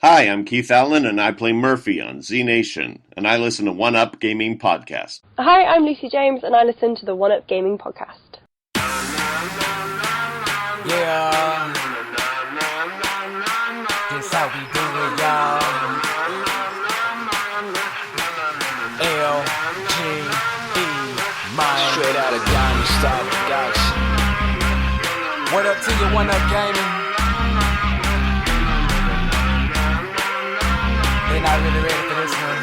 Hi, I'm Keith Allen, and I play Murphy on Z Nation, and I listen to One Up Gaming Podcast. Hi, I'm Lucy James, and I listen to the One Up Gaming Podcast. Yeah, this how we do it, y'all. L-G-E, man. Straight out of Diamond Star Production. What up to you, One Up Gaming? They're not really ready for this one.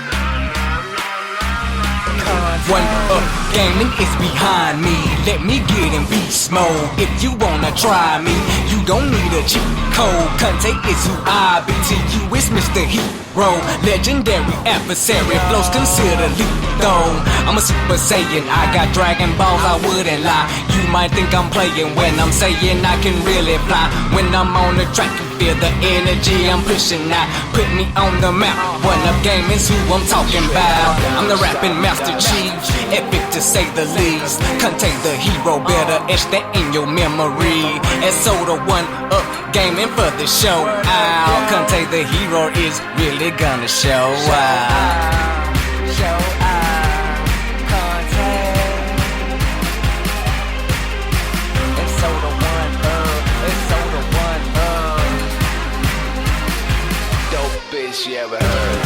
One Up Gaming is behind me. Let me get in beast mode. If you wanna try me, you don't need a cheat code. Conte is who I be. To you is Mr. Hero, legendary adversary. Flows considered lethal. I'm a Super Saiyan. I got Dragon Balls. I wouldn't lie. You might think I'm playing when I'm saying I can really fly. When I'm on the track, you feel the energy I'm pushing out. Put me on the map. One Up Gaming's who I'm talking about. I'm the rapping Master Chief. Epic to say the least. Contain the hero, better etch that in your memory. And so the One Up Gaming for the show out. Contain the hero is really gonna show out. Show out. Contain. And so the One Up. And so the One Up. Dope bitch you ever heard.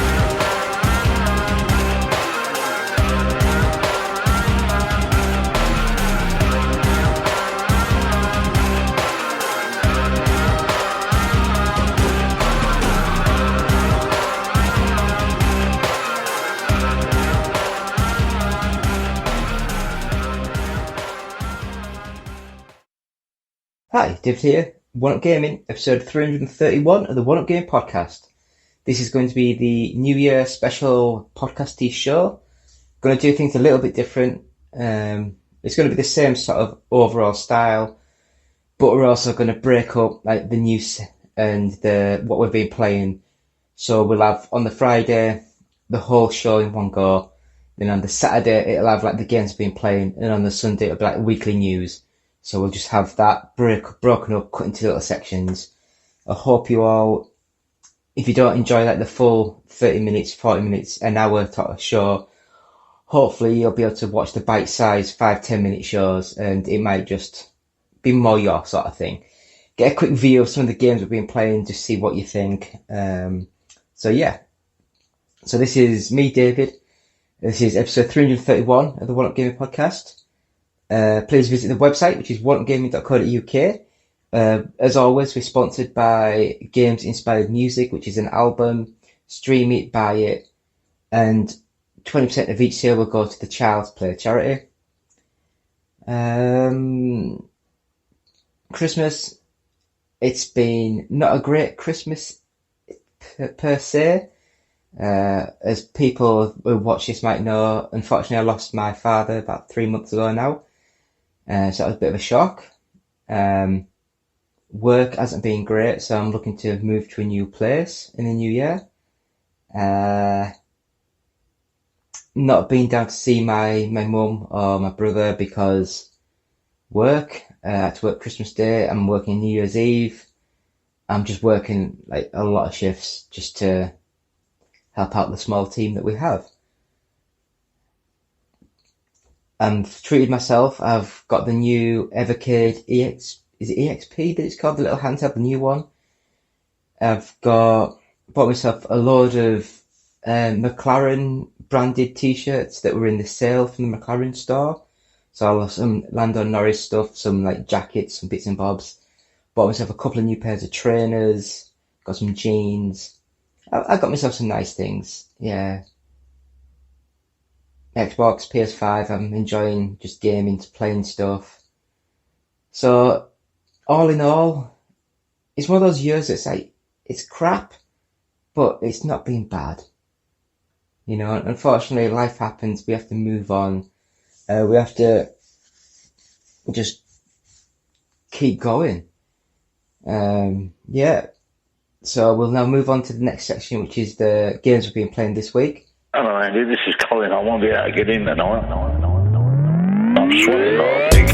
Hi, David here, One Up Gaming, episode 331 of the One Up Gaming Podcast. This is going to be the New Year special podcasty show. Going to do things a little bit different. It's going to be the same sort of overall style, but we're also going to break up like the news and what we've been playing. So we'll have on the Friday the whole show in one go. Then on the Saturday it'll have like the games we've been playing, and on the Sunday it'll be like weekly news. So we'll just have that broken up, cut into little sections. I hope you all, if you don't enjoy like the full 30 minutes, 40 minutes, an hour type of show, hopefully you'll be able to watch the bite-sized 5-10 minute shows, and it might just be more your sort of thing. Get a quick view of some of the games we've been playing, just see what you think. So yeah. So this is me, David. This is episode 331 of the One Up Gaming Podcast. Please visit the website, which is oneupgaming.co.uk. As always, we're sponsored by Games Inspired Music, which is an album. Stream it, buy it, and 20% of each sale will go to the Child's Play charity. Christmas, it's been not a great Christmas per se. As people who watch this might know, unfortunately I lost my father about 3 months ago now. So that was a bit of a shock. Work hasn't been great, so I'm looking to move to a new place in the new year. Not been down to see my mum or my brother because work. I had to work Christmas Day. I'm working New Year's Eve. I'm just working like a lot of shifts just to help out the small team that we have. I've treated myself. I've got the new Evercade EX. Is it EXP that it's called? The little handheld, the new one. I've bought myself a load of McLaren branded t-shirts that were in the sale from the McLaren store. So I lost some Lando Norris stuff, some like jackets, some bits and bobs. Bought myself a couple of new pairs of trainers. Got some jeans. I got myself some nice things. Yeah. Xbox, PS5, I'm enjoying just gaming, playing stuff. So, all in all, it's one of those years that's like, it's crap, but it's not been bad. You know, unfortunately, life happens, we have to move on. We have to just keep going. Yeah. So we'll now move on to the next section, which is the games we've been playing this week. Hello, Andy. This is Colin. I won't be able to get in tonight. I'm sweating like a pig.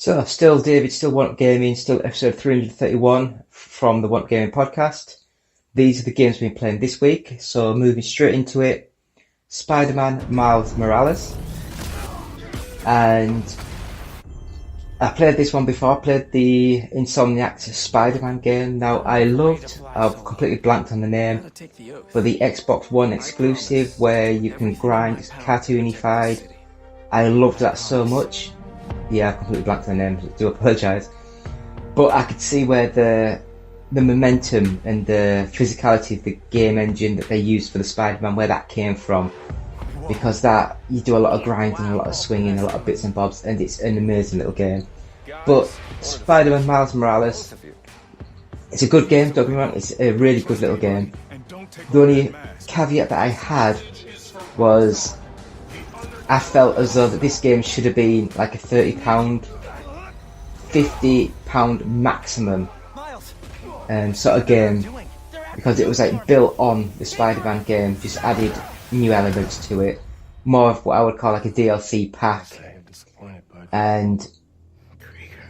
So, still David, still One Up Gaming, still episode 331 from the One Up Gaming podcast. These are the games we've been playing this week, so moving straight into it. Spider-Man Miles Morales. And I played this one before. I played the Insomniac's Spider-Man game. Now, I've completely blanked on the name, but the Xbox One exclusive where you can grind cartoonified. I loved that so much. Yeah, I completely blanked on the name, so I do apologise. But I could see where the momentum and the physicality of the game engine that they used for the Spider-Man, where that came from. Because that, you do a lot of grinding, a lot of swinging, a lot of bits and bobs, and it's an amazing little game. But Spider-Man Miles Morales, it's a good game, don't get me wrong, it's a really good little game. The only caveat that I had was I felt as though that this game should have been like a £30, £50 maximum sort of game, because it was like built on the Spider-Man game, just added new elements to it, more of what I would call like a DLC pack, and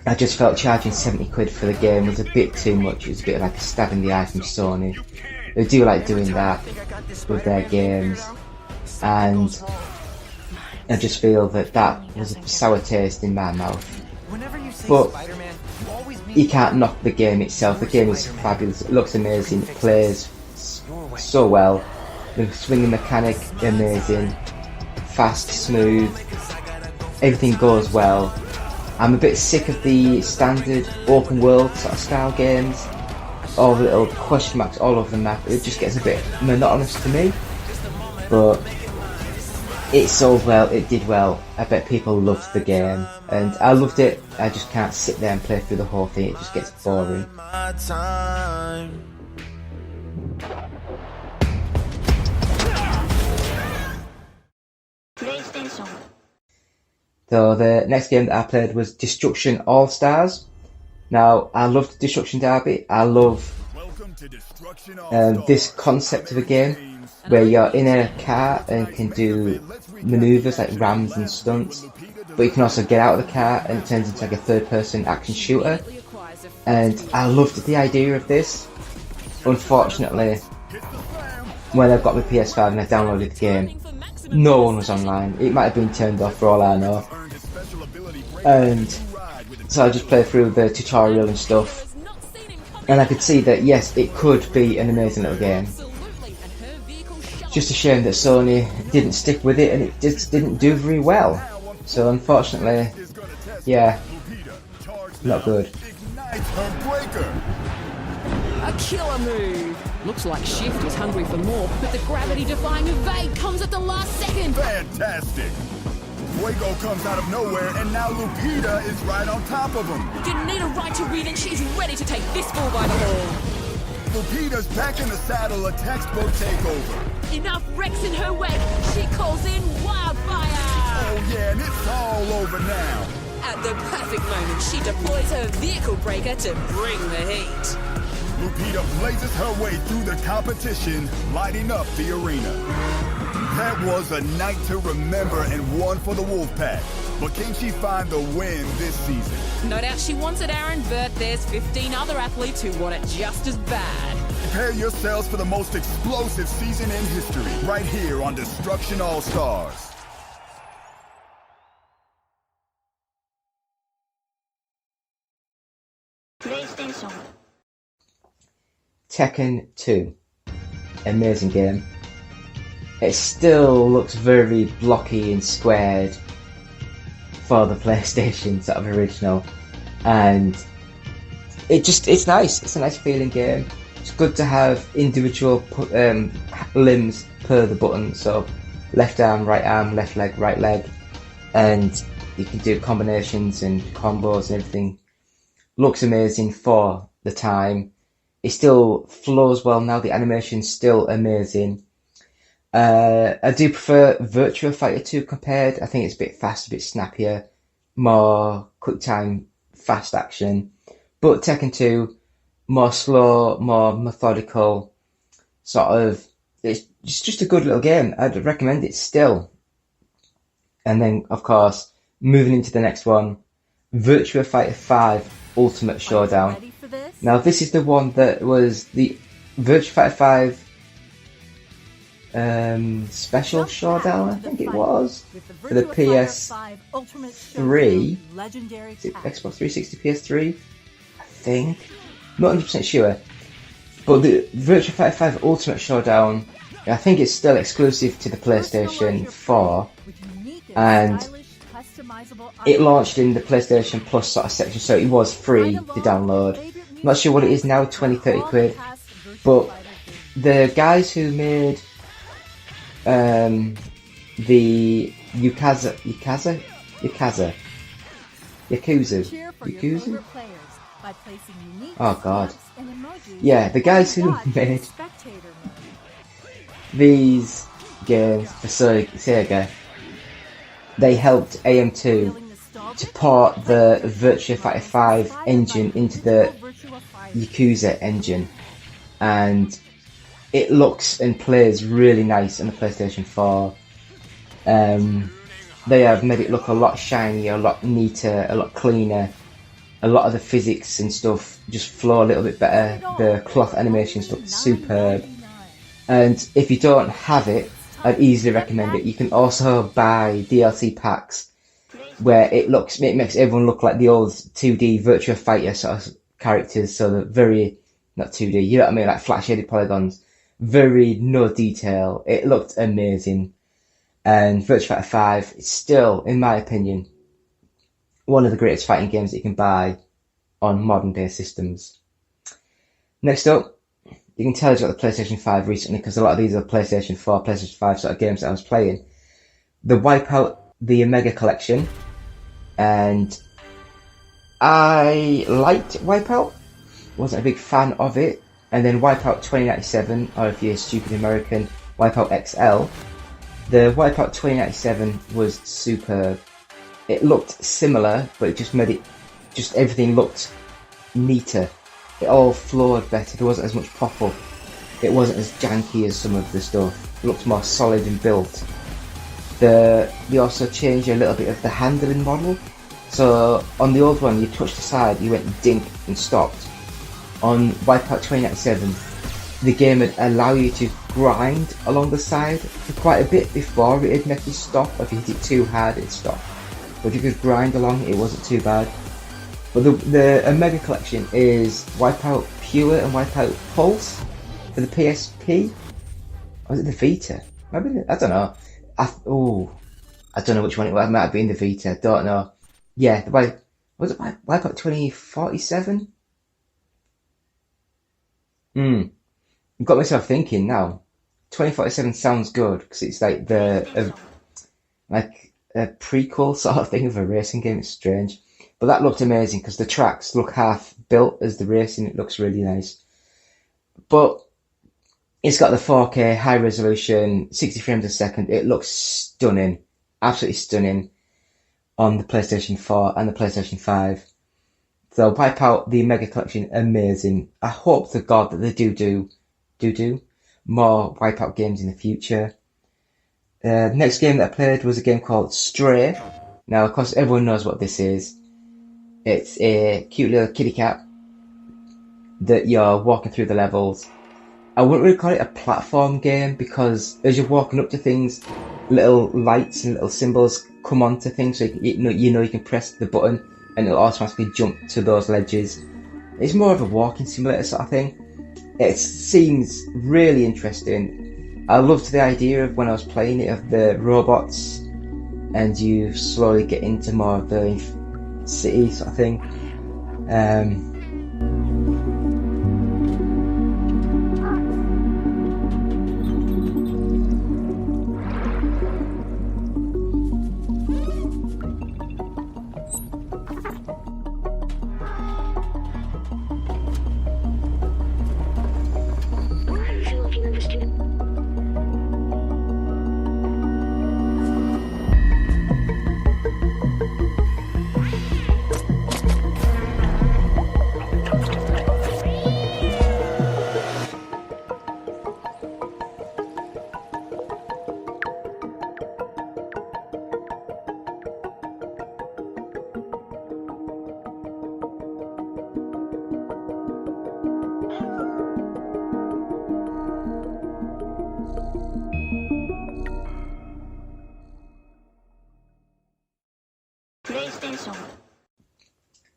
I just felt charging £70 for the game was a bit too much. It was a bit like a stab in the eye from Sony. They do like doing that with their games, and I just feel that was a sour taste in my mouth. But you can't knock the game itself. The game is fabulous, it looks amazing, it plays so well. The swinging mechanic, amazing, fast, smooth, everything goes well. I'm a bit sick of the standard open world sort of style games, all the little question marks all over the map. It just gets a bit monotonous to me, but it sold well, it did well. I bet people loved the game, and I loved it. I just can't sit there and play through the whole thing, it just gets boring. So the next game that I played was Destruction All Stars. Now, I loved Destruction Derby. I love this concept of a game where you're in a car and can do manoeuvres like rams and stunts, but you can also get out of the car and it turns into like a third-person action shooter. And I loved the idea of this. Unfortunately, when I got my PS5 and I downloaded the game, no one was online. It might have been turned off for all I know. And so I just played through the tutorial and stuff, and I could see that yes, it could be an amazing little game. Just a shame that Sony didn't stick with it, and it just didn't do very well. So unfortunately, yeah, not good. A killer move. Looks like Shift is hungry for more, but the gravity-defying evade comes at the last second. Fantastic! Fuego comes out of nowhere, and now Lupita is right on top of him. Didn't need a right to win, and she's ready to take this bull by the horn. Lupita's back in the saddle, a textbook takeover. Enough wrecks in her wake. She calls in wildfire. Oh yeah, and it's all over now. At the perfect moment, she deploys her vehicle breaker to bring the heat. Lupita blazes her way through the competition, lighting up the arena. That was a night to remember and one for the Wolfpack. But can she find the win this season? No doubt she wants it, Aaron, but there's 15 other athletes who want it just as bad. Prepare yourselves for the most explosive season in history, right here on Destruction All Stars. Tekken 2. Amazing game. It still looks very blocky and squared for the PlayStation sort of original, and it's nice. It's a nice feeling game. It's good to have individual limbs per the button, so left arm, left leg, right leg, and you can do combinations and combos and everything. Looks amazing for the time. It still flows well now, the animation's still amazing. I do prefer Virtua Fighter 2 compared. I think it's a bit faster, a bit snappier, more quick time, fast action. But Tekken 2, more slow, more methodical, sort of, it's just a good little game. I'd recommend it still. And then, of course, moving into the next one, Virtua Fighter 5 Ultimate Showdown. Now this is the one that was the Virtua Fighter 5 Special Showdown, I think it was, for the PS3, Xbox 360 PS3, I think, not 100% sure, but the Virtua Fighter 5 Ultimate Showdown, I think it's still exclusive to the PlayStation 4, and it launched in the PlayStation Plus sort of section, so it was free to download. I'm not sure what it is now, 20-30 quid, but the guys who made the Yakuza. Oh god. Yeah, the guys who made these games for Sega, they helped AM2 to port the Virtua Fighter 5 engine into the Yakuza engine, and it looks and plays really nice on the PlayStation 4. They have made it look a lot shinier, a lot neater, a lot cleaner. A lot of the physics and stuff just flow a little bit better. The cloth animations look superb. And if you don't have it, I'd easily recommend it. You can also buy DLC packs where it makes everyone look like the old 2D Virtua Fighter sort of characters. So they're very, not 2D, you know what I mean, like flat shaded polygons. Very no detail. It looked amazing. And Virtua Fighter 5 is still, in my opinion, one of the greatest fighting games that you can buy on modern day systems. Next up, you can tell I got the PlayStation 5 recently because a lot of these are PlayStation 4, PlayStation 5 sort of games that I was playing. The Wipeout the Omega Collection, and I liked Wipeout, wasn't a big fan of it, and then Wipeout 2097, or if you're a stupid American, Wipeout XL. The Wipeout 2097 was superb. It looked similar, but it just made it, just everything looked neater. It all flowed better. There wasn't as much pop-up. It wasn't as janky as some of the stuff. It looked more solid and built. They also changed a little bit of the handling model. So on the old one, you touched the side, you went dink and stopped. On Wipeout 2097, the game would allow you to grind along the side for quite a bit before it'd make you stop. If you hit it too hard, it'd stop. But if you could grind along, it wasn't too bad. But the Omega Collection is Wipeout Pure and Wipeout Pulse for the PSP. Or was it the Vita? Maybe, I don't know. I don't know which one it was. It might have been the Vita. Don't know. Yeah, was it Wipeout 2047? I've got myself thinking now. 2047 sounds good because it's like a prequel sort of thing of a racing game. It's strange, but that looked amazing because the tracks look half built as the racing. It looks really nice, but it's got the 4K high resolution, 60 frames a second. It looks stunning, absolutely stunning on the PlayStation 4 and the PlayStation 5. So Wipeout the Omega Collection, amazing. I hope to God that they do more Wipeout games in the future. The next game that I played was a game called Stray. Now, of course, everyone knows what this is. It's a cute little kitty cat that you're walking through the levels. I wouldn't really call it a platform game because as you're walking up to things, little lights and little symbols come onto things, so you can press the button and it'll automatically jump to those ledges. It's more of a walking simulator sort of thing. It seems really interesting. I loved the idea of when I was playing it of the robots and you slowly get into more of the city sort of thing.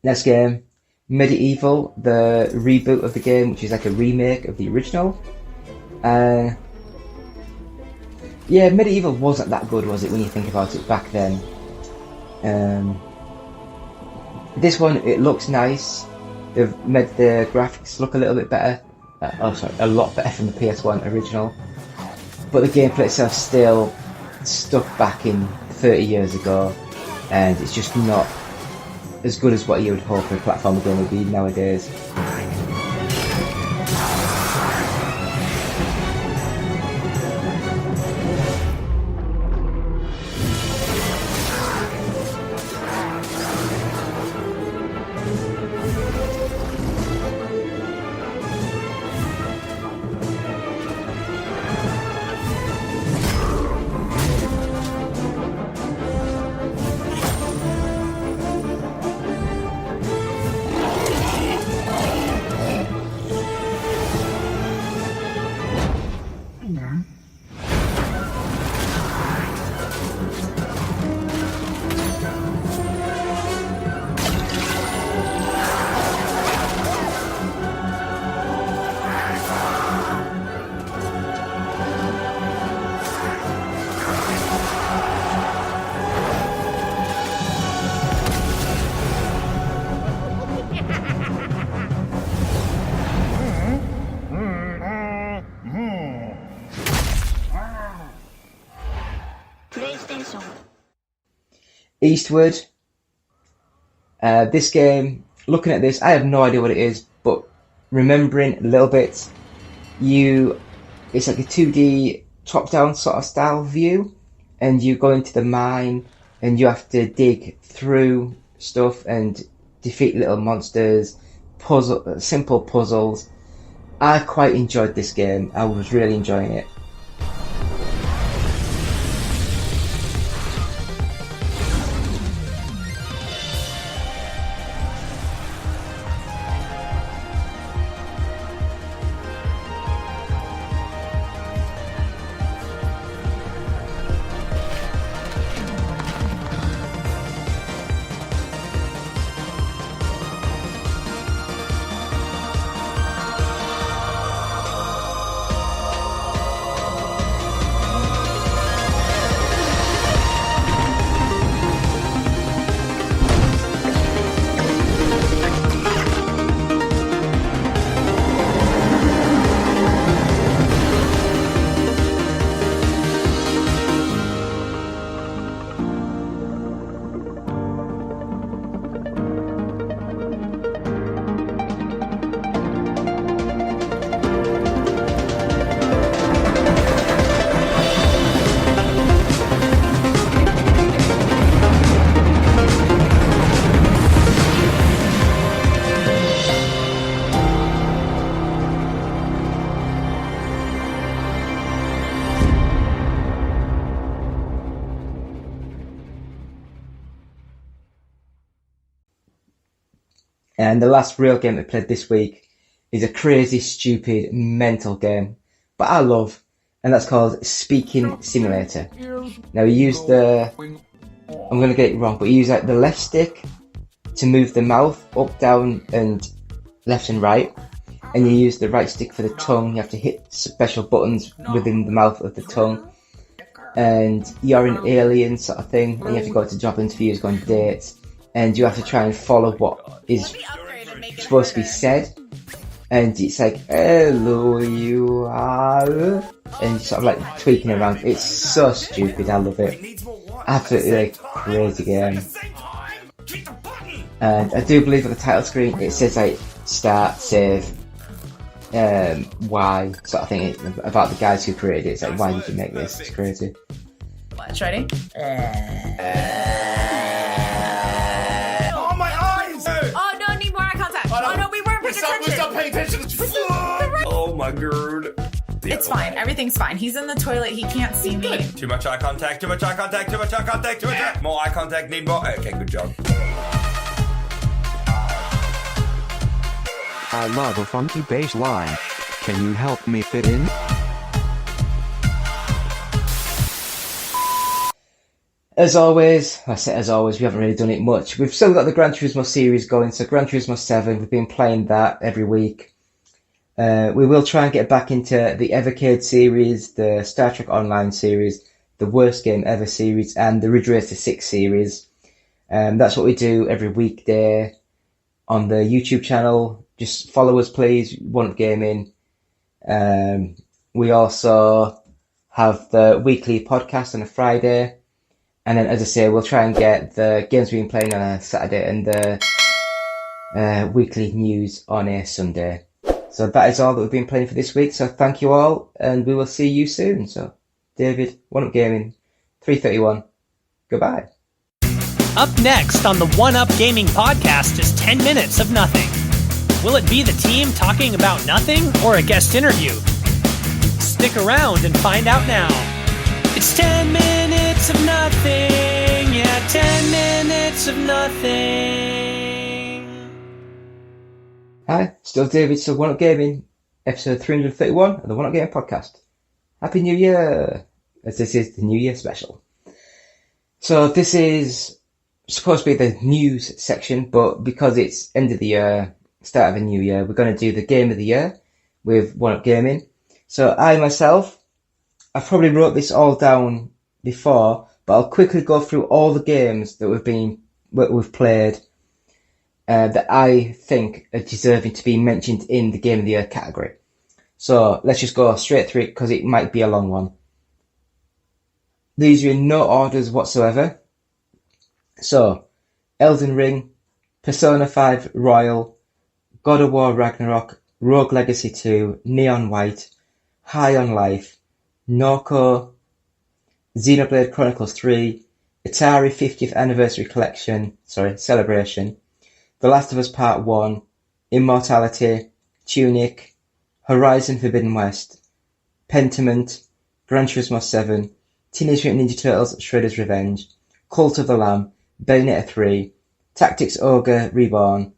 Next game, Medieval, the reboot of the game, which is like a remake of the original. Yeah, Medieval wasn't that good, was it, when you think about it back then? This one, it looks nice. They've made the graphics look a little bit better. A lot better from the PS1 original. But the gameplay itself still stuck back in 30 years ago, and it's just not as good as what you would hope a platformer game would be nowadays. Eastward. This game, looking at this, I have no idea what it is, but remembering a little bit, it's like a 2D top-down sort of style view, and you go into the mine, and you have to dig through stuff and defeat little monsters, simple puzzles. I quite enjoyed this game. I was really enjoying it. And the last real game I played this week is a crazy, stupid, mental game, but I love, and that's called Speaking Simulator. Now you use I'm going to get it wrong, but you use like the left stick to move the mouth up, down, and left and right, and you use the right stick for the tongue. You have to hit special buttons within the mouth of the tongue, and you're an alien sort of thing, and you have to go to job interviews, go on dates, and you have to try and follow what is supposed to be said. And it's like, hello, you are, and sort of like tweaking around. It's so stupid, I love it. Absolutely like, crazy game. And I do believe at the title screen it says like start, save, why sort of thing about the guys who created it. It's like, why did you make this? It's crazy. Watch, ready? Oh, my eyes! Oh, no, need more eye contact. Oh, no, we weren't paying attention. We stopped paying attention. Oh, my god. It's fine. Everything's fine. He's in the toilet. He can't see me. Too much eye contact, too much eye contact, too much eye contact, too much more eye contact, need more. Okay, good job. I love a funky bass line. Can you help me fit in? As always, we haven't really done it much. We've still got the Gran Turismo series going, so Gran Turismo 7, we've been playing that every week. We will try and get back into the Evercade series, the Star Trek Online series, the Worst Game Ever series, and the Ridge Racer 6 series. That's what we do every weekday on the YouTube channel. Just follow us, please. One Up Gaming. We also have the weekly podcast on a Friday. And then, as I say, we'll try and get the games we've been playing on a Saturday and the weekly news on a Sunday. So that is all that we've been playing for this week. So thank you all, and we will see you soon. So, David, One Up Gaming, 331. Goodbye. Up next on the One Up Gaming podcast is 10 minutes of nothing. Will it be the team talking about nothing or a guest interview? Stick around and find out now. It's 10 minutes of nothing. Yeah, 10 minutes of nothing. Hi, still David, still One Up Gaming, episode 331 of the One Up Gaming podcast. Happy New Year, as this is the New Year special. So this is supposed to be the news section, but because it's end of the year, start of a new year, we're going to do the game of the year with One Up Gaming. So I myself, I probably wrote this all down before, but I'll quickly go through all the games that we've played that I think are deserving to be mentioned in the Game of the Year category. So let's just go straight through it because it might be a long one. These are in no orders whatsoever. So, Elden Ring, Persona 5 Royal, God of War Ragnarok, Rogue Legacy 2, Neon White, High on Life, Norco, Xenoblade Chronicles 3, Atari 50th Anniversary Celebration, The Last of Us Part 1, Immortality, Tunic, Horizon Forbidden West, Pentiment, Gran Turismo 7, Teenage Mutant Ninja Turtles Shredder's Revenge, Cult of the Lamb, Bayonetta 3, Tactics Ogre Reborn,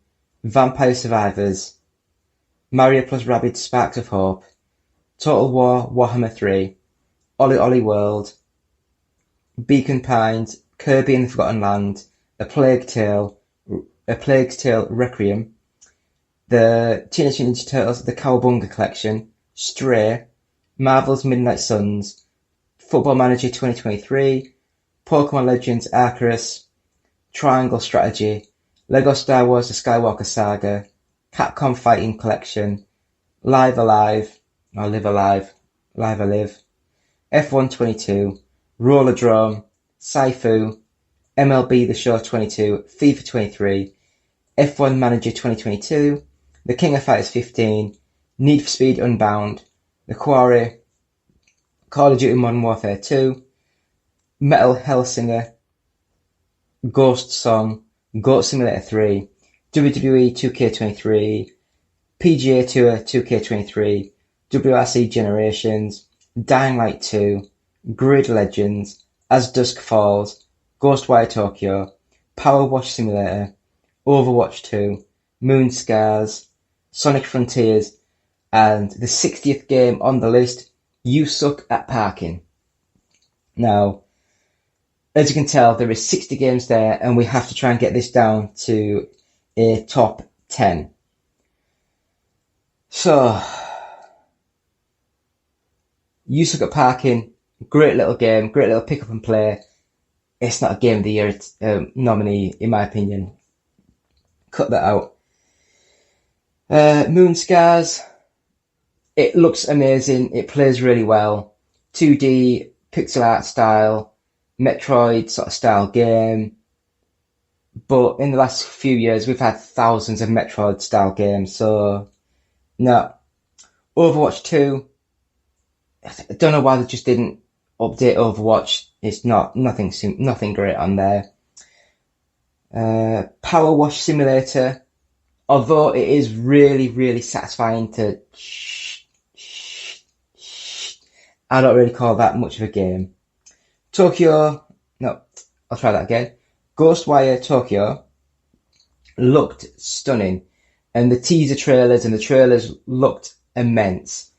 Vampire Survivors, Mario plus Rabbids Sparks of Hope, Total War Warhammer 3, Ollie Ollie World, Beacon Pines, Kirby and the Forgotten Land, A Plague's Tale Requiem, the Teenage Mutant Ninja Turtles The Cowabunga Collection, Stray, Marvel's Midnight Suns, Football Manager 2023, Pokemon Legends Arceus, Triangle Strategy, Lego Star Wars The Skywalker Saga, Capcom Fighting Collection, Live Alive, F1 22, Rollerdrome, Saifu, MLB The Show 22, FIFA 23, F1 Manager 2022, The King of Fighters 15, Need for Speed Unbound, The Quarry, Call of Duty Modern Warfare 2, Metal Hellsinger, Ghost Song, Goat Simulator 3, WWE 2K23, PGA Tour 2K23, WRC Generations, Dying Light 2, Grid Legends, As Dusk Falls, Ghostwire Tokyo, Power Wash Simulator, Overwatch 2, Moon Scars, Sonic Frontiers, and the 60th game on the list, You Suck at Parking. Now, as you can tell, there is 60 games there, and we have to try and get this down to a top 10. So, You Suck at Parking, great little game, great little pick up and play. It's not a Game of the Year nominee, in my opinion. Cut that out. Moon Scars, it looks amazing, it plays really well. 2D, pixel art style, Metroid sort of style game. But in the last few years, we've had thousands of Metroid style games, so no. Overwatch 2, I don't know why they just didn't update Overwatch. It's nothing great on there. Power Wash Simulator, although it is really, really satisfying to I don't really call that much of a game. Ghostwire Tokyo looked stunning, and the teaser trailers and the trailers looked immense.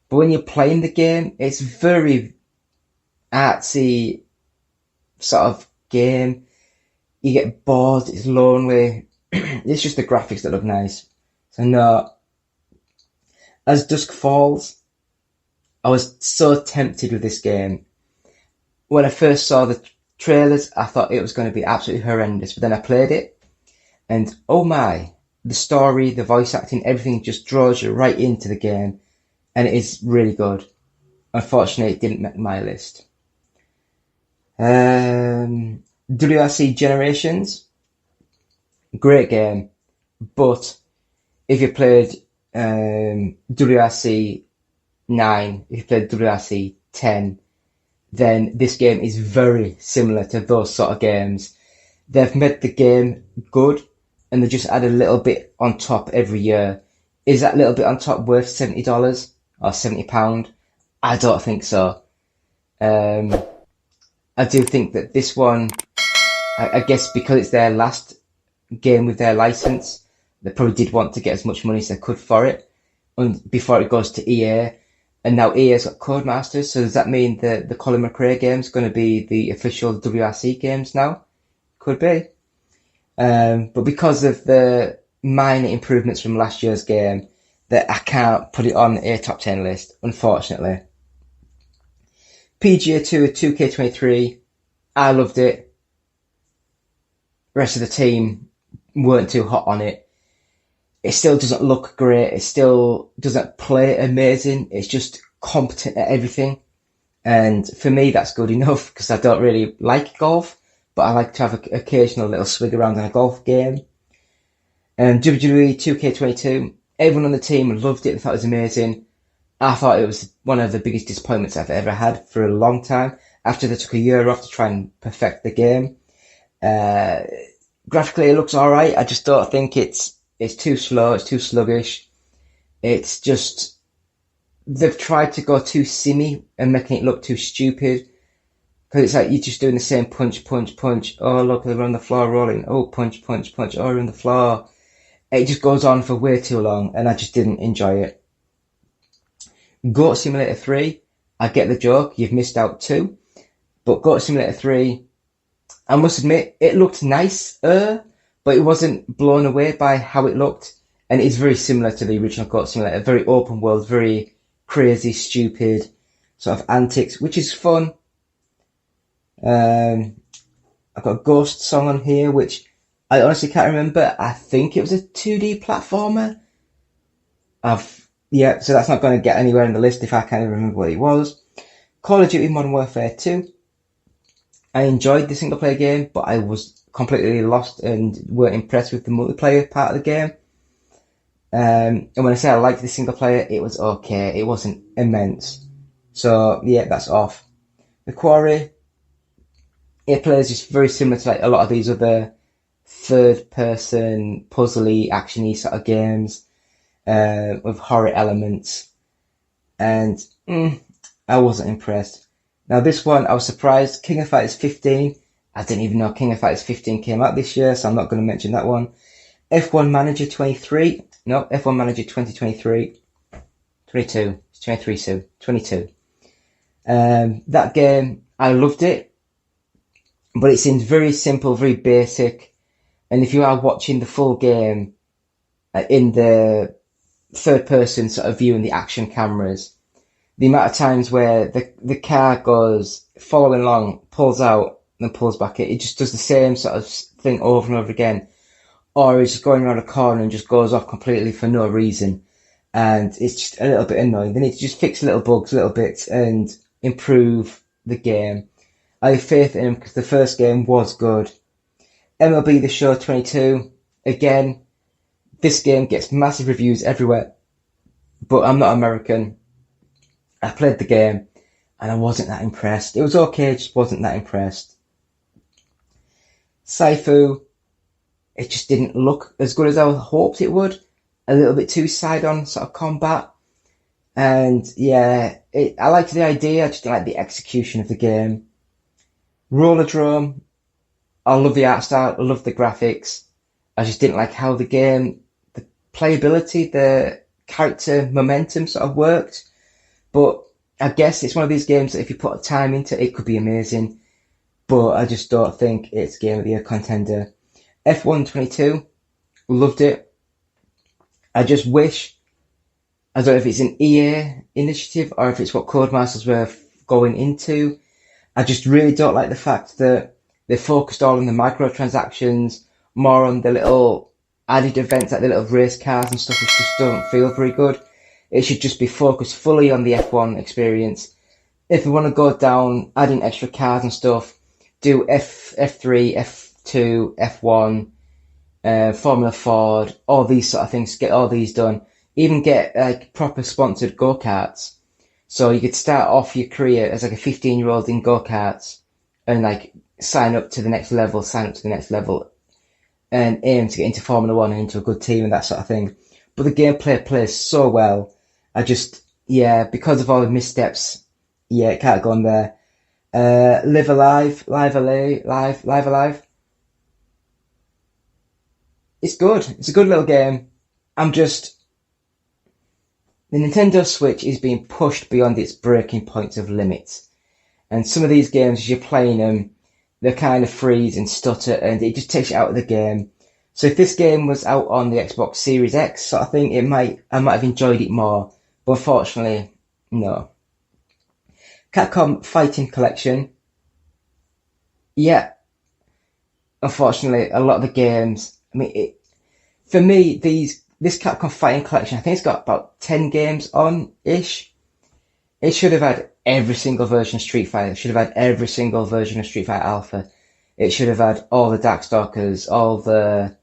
But when you're playing the game, it's very artsy, sort of game. You get bored, it's lonely. It's just the graphics that look nice. So no. As dusk falls, I was so tempted with this game. When I first saw the trailers, I thought it was going to be absolutely horrendous, but then I played it, and oh my, the story, the voice acting, everything just draws you right into the game, and it is really good. Unfortunately, it didn't make my list. WRC Generations, great game, but if you played WRC 9, if you played WRC 10, then this game is very similar to those sort of games. They've made the game good, and they just add a little bit on top every year. Is that little bit on top worth $70 or £70? I don't think so. I do think that this one, I guess because it's their last game with their license, they probably did want to get as much money as they could for it before it goes to EA. And now EA's got Codemasters, so does that mean that the Colin McRae game's going to be the official WRC games now? Could be. But because of the minor improvements from last year's game, that I can't put it on a top 10 list, unfortunately. PGA Tour 2K23, I loved it. The rest of the team weren't too hot on it. It still doesn't look great. It still doesn't play amazing. It's just competent at everything. And for me, that's good enough because I don't really like golf, but I like to have an occasional little swig around in a golf game. And WWE 2K22, everyone on the team loved it. They thought it was amazing. I thought it was one of the biggest disappointments I've ever had for a long time after they took a year off to try and perfect the game. Graphically, it looks alright. I just don't think it's too slow. It's too sluggish. It's just, they've tried to go too simmy and making it look too stupid. Because it's like you're just doing the same punch, punch, punch. Oh, look, they're on the floor rolling. Oh, punch, punch, punch. Oh, they're on the floor. It just goes on for way too long, and I just didn't enjoy it. Goat Simulator 3, I get the joke. You've missed out too. But Goat Simulator 3, I must admit, it looked nice, but it wasn't blown away by how it looked. And it's very similar to the original Goat Simulator. Very open world, very crazy, stupid sort of antics, which is fun. I've got a Ghost Song on here, which I honestly can't remember. I think it was a 2D platformer. Yeah, so that's not going to get anywhere in the list if I can't even remember what it was. Call of Duty Modern Warfare 2. I enjoyed the single player game, but I was completely lost and weren't impressed with the multiplayer part of the game. And when I say I liked the single player, it was okay. It wasn't immense. So yeah, that's off. The Quarry, it plays just very similar to like a lot of these other third person puzzly actiony sort of games with horror elements, and I wasn't impressed. Now this one, I was surprised. King of Fighters 15. I didn't even know King of Fighters 15 came out this year, so I'm not going to mention that one. F1 Manager 23. No, F1 Manager 2023. 22. It's 23 soon. 22. That game, I loved it, but it seems very simple, very basic. And if you are watching the full game in the third person sort of view in the action cameras, the amount of times where the car goes following along, pulls out, and then pulls back, it just does the same sort of thing over and over again. Or it's just going around a corner and just goes off completely for no reason. And it's just a little bit annoying. They need to just fix little bugs, little bits, and improve the game. I have faith in them because the first game was good. MLB The Show 22. Again, this game gets massive reviews everywhere, but I'm not American. I played the game and I wasn't that impressed. It was okay, just wasn't that impressed. Saifu, it just didn't look as good as I hoped it would. A little bit too side-on sort of combat. And yeah, I liked the idea, I just didn't like the execution of the game. Rollerdrome, I love the art style, I love the graphics. I just didn't like how the game, the playability, the character momentum sort of worked. But I guess it's one of these games that if you put time into it, it could be amazing. but I just don't think it's Game of the Year contender. F122, loved it. I just wish, I don't know if it's an EA initiative or if it's what Codemasters were going into. I just really don't like the fact that they focused all on the microtransactions, more on the little added events like the little race cars and stuff, which just don't feel very good. It should just be focused fully on the F1 experience. If we want to go down adding extra cars and stuff, do F3, F2, F1, Formula Ford, all these sort of things, get all these done. Even get like proper sponsored go-karts. So you could start off your career as like a 15-year-old in go-karts and like sign up to the next level, and aim to get into Formula One and into a good team and that sort of thing. But the gameplay plays so well. Because of all the missteps, it can't go on there. Live Alive. It's good. It's a good little game. The Nintendo Switch is being pushed beyond its breaking points of limits. And some of these games, as you're playing them, they kind of freeze and stutter and it just takes you out of the game. So if this game was out on the Xbox Series X sort of thing, I might have enjoyed it more. But unfortunately, no. Capcom Fighting Collection. Yeah. Unfortunately, a lot of the games, for me, this Capcom Fighting Collection, I think it's got about 10 games on-ish. It should have had every single version of Street Fighter. It should have had every single version of Street Fighter Alpha. It should have had all the Darkstalkers, all the...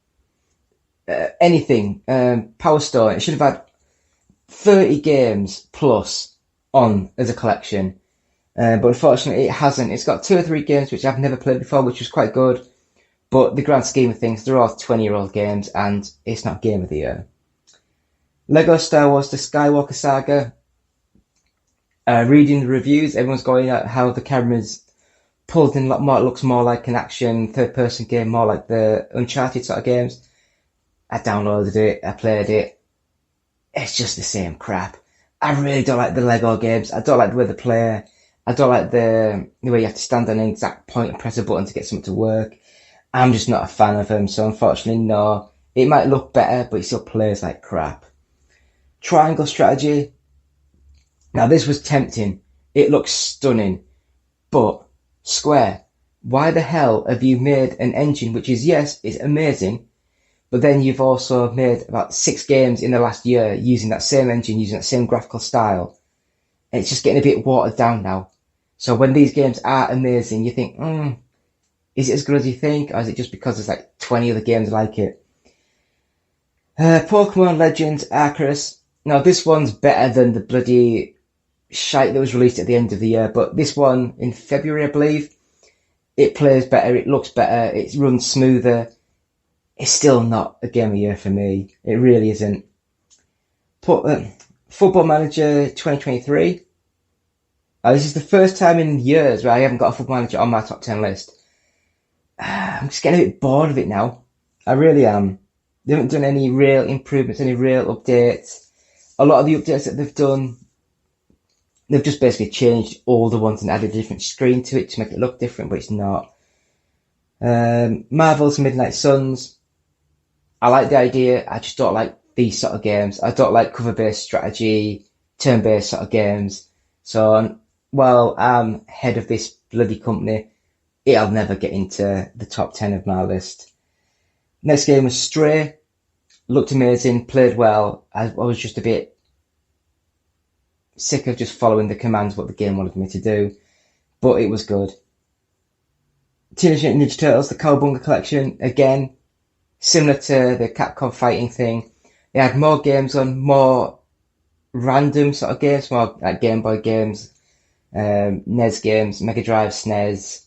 anything. Power Stone. It should have had 30 games plus on as a collection. But unfortunately it hasn't. It's got 2 or 3 games which I've never played before, which was quite good. But the grand scheme of things, they're all 20-year-old games and it's not Game of the Year. Lego Star Wars The Skywalker Saga. Reading the reviews, everyone's going at how the camera's pulled in a lot more, it looks more like an action third-person game, more like the Uncharted sort of games. I downloaded it, I played it. It's just the same crap. I really don't like the Lego games. I don't like the way they play. I don't like the way you have to stand on an exact point and press a button to get something to work. I'm just not a fan of them, so unfortunately, no. It might look better, but it still plays like crap. Triangle Strategy. Now, this was tempting. It looks stunning. But, Square, why the hell have you made an engine which is, yes, it's amazing, but then you've also made about 6 games in the last year using that same engine, using that same graphical style. And it's just getting a bit watered down now. So when these games are amazing, you think, is it as good as you think? Or is it just because there's like 20 other games like it? Pokemon Legends Arceus. Now, this one's better than the bloody shite that was released at the end of the year, but this one in February, I believe, it plays better, it looks better, it runs smoother. It's still not a Game of the Year for me. It really isn't. Football Manager 2023. This is the first time in years where I haven't got a Football Manager on my top 10 list. I'm just getting a bit bored of it now. I really am. They haven't done any real improvements, any real updates. A lot of the updates that they've done, they've just basically changed all the ones and added a different screen to it to make it look different, but it's not. Marvel's Midnight Suns. I like the idea, I just don't like these sort of games. I don't like cover-based strategy, turn-based sort of games. So, while I'm head of this bloody company, it'll never get into the top 10 of my list. Next game was Stray. Looked amazing, played well. I was just a bit sick of just following the commands what the game wanted me to do, but it was good. Teenage Mutant Ninja Turtles, the Cowabunga Collection, again, similar to the Capcom Fighting thing. They had more games on, more random sort of games, more like Game Boy games, NES games, Mega Drive, SNES,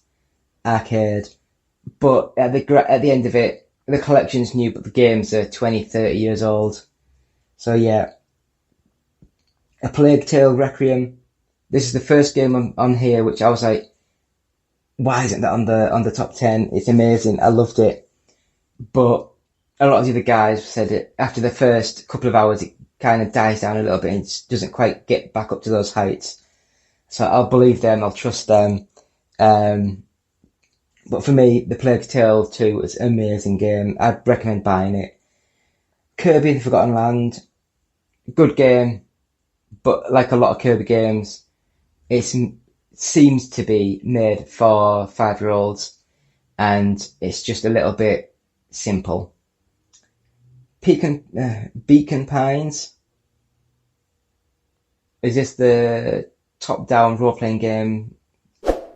arcade. But at the end of it, the collection's new, but the games are 20, 30 years old. So yeah. A Plague Tale Requiem. This is the first game on here, which I was like, why isn't that on the top 10? It's amazing. I loved it. But a lot of the other guys said it after the first couple of hours, it kind of dies down a little bit and doesn't quite get back up to those heights. So I'll believe them. I'll trust them. But for me, The Plague Tale 2 is an amazing game. I'd recommend buying it. Kirby and the Forgotten Land, good game, but like a lot of Kirby games, it seems to be made for 5-year-olds, and it's just a little bit simple. Beacon Pines. Is this the top-down role-playing game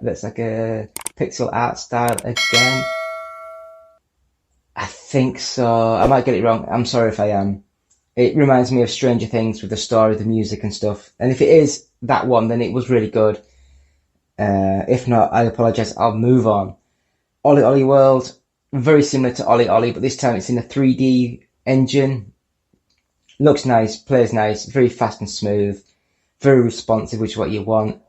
that's like a pixel art style again? I think so. I might get it wrong. I'm sorry if I am. It reminds me of Stranger Things with the story, the music and stuff. And if it is that one, then it was really good. If not, I apologise. I'll move on. Ollie Ollie World, very similar to Ollie Ollie, but this time it's in a 3D engine. Looks nice, plays nice, very fast and smooth, very responsive, which is what you want.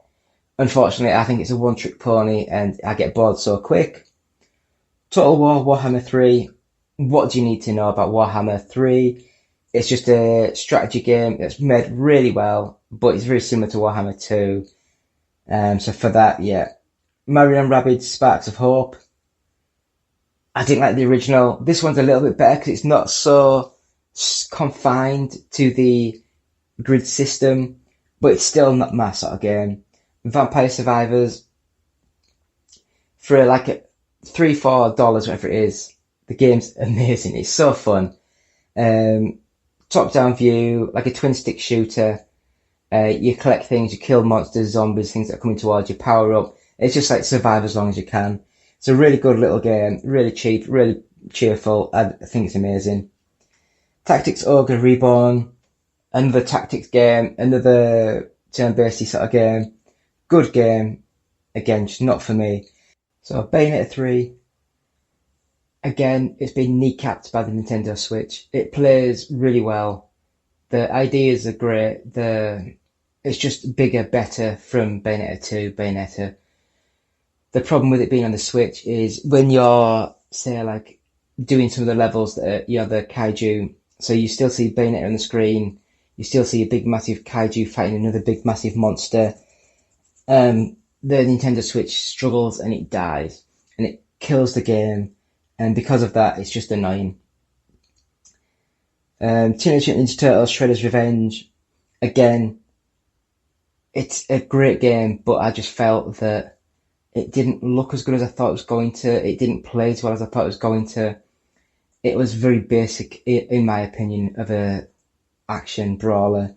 Unfortunately, I think it's a one-trick pony and I get bored so quick. Total War Warhammer 3. What do you need to know about Warhammer 3? It's just a strategy game that's made really well, but it's very similar to Warhammer 2. So for that, yeah. Mario and Rabbids Sparks of Hope. I didn't like the original. This one's a little bit better because it's not so confined to the grid system, but it's still not my sort of game. Vampire Survivors, for like $3-4, whatever it is, the game's amazing. It's so fun. Top-down view, like a twin-stick shooter. You collect things, you kill monsters, zombies, things that are coming towards you, power up. It's just like survive as long as you can. It's a really good little game, really cheap, really cheerful. I think it's amazing. Tactics Ogre Reborn, another tactics game, another turn-based sort of game. Good game. Again, just not for me. So Bayonetta 3. Again, it's been kneecapped by the Nintendo Switch. It plays really well. The ideas are great. It's just bigger, better from Bayonetta 2, Bayonetta. The problem with it being on the Switch is when you're, say, like, doing some of the levels that are, the kaiju, so you still see Bayonetta on the screen, you still see a big, massive kaiju fighting another big, massive monster. The Nintendo Switch struggles and it dies, and it kills the game, and because of that, it's just annoying. Teenage Mutant Ninja Turtles Shredder's Revenge, again, it's a great game, but I just felt that it didn't look as good as I thought it was going to. It didn't play as well as I thought it was going to. It was very basic, in my opinion, of a action brawler.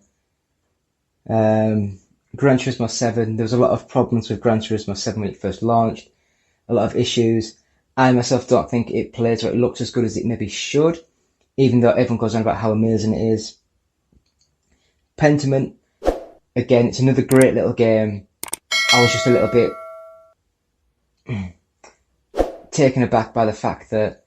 Gran Turismo 7, there was a lot of problems with Gran Turismo 7 when it first launched. A lot of issues. I myself don't think it plays or it looks as good as it maybe should, even though everyone goes on about how amazing it is. Pentiment, again, it's another great little game. I was just a little bit taken aback by the fact that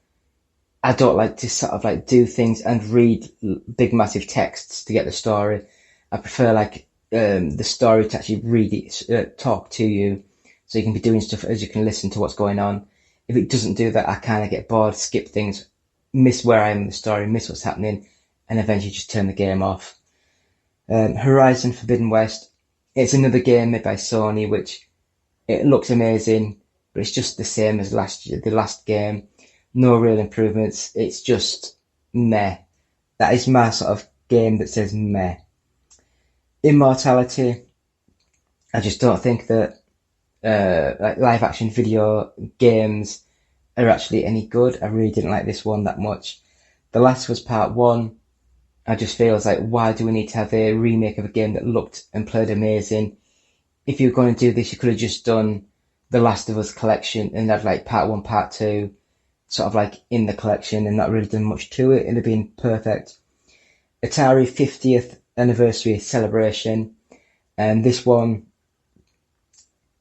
I don't like to sort of like do things and read big massive texts to get the story. I prefer like the story to actually read it, talk to you, so you can be doing stuff as you can listen to what's going on. If it doesn't do that, I kind of get bored, skip things, miss where I am in the story, miss what's happening, and eventually just turn the game off. Horizon Forbidden West, it's another game made by Sony, which it looks amazing, but it's just the same as the last game. No real improvements. It's just meh. That is my sort of game that says meh. Immortality, I just don't think that like live action video games are actually any good. I really didn't like this one that much. The Last was Part 1. I just feel it's like, why do we need to have a remake of a game that looked and played amazing? If you were going to do this, you could have just done The Last of Us collection and had like Part 1, Part 2 sort of like in the collection and not really done much to it. It'd have been perfect. Atari 50th anniversary celebration. And this one,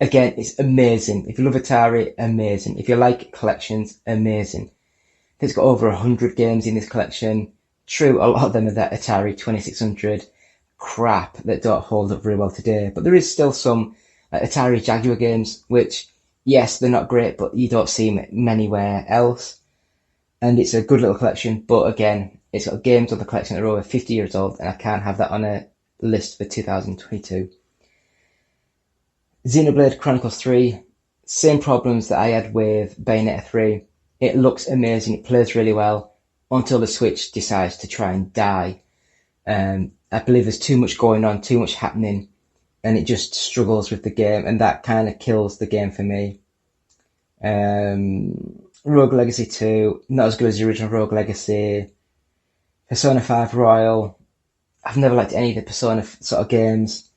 again, it's amazing. If you love Atari, amazing. If you like collections, amazing. It's got over 100 games in this collection. True, a lot of them are that Atari 2600 crap that don't hold up very well today. But there is still some Atari Jaguar games, which, yes, they're not great, but you don't see them anywhere else. And it's a good little collection, but again, it's got games on the collection that are over 50 years old, and I can't have that on a list for 2022. Xenoblade Chronicles 3, Same problems that I had with Bayonetta 3. It looks amazing, it plays really well, until the Switch decides to try and die. I believe there's too much going on, too much happening, and it just struggles with the game, and that kind of kills the game for me. Rogue Legacy 2, not as good as the original Rogue Legacy. Persona 5 Royal, I've never liked any of the Persona sort of games,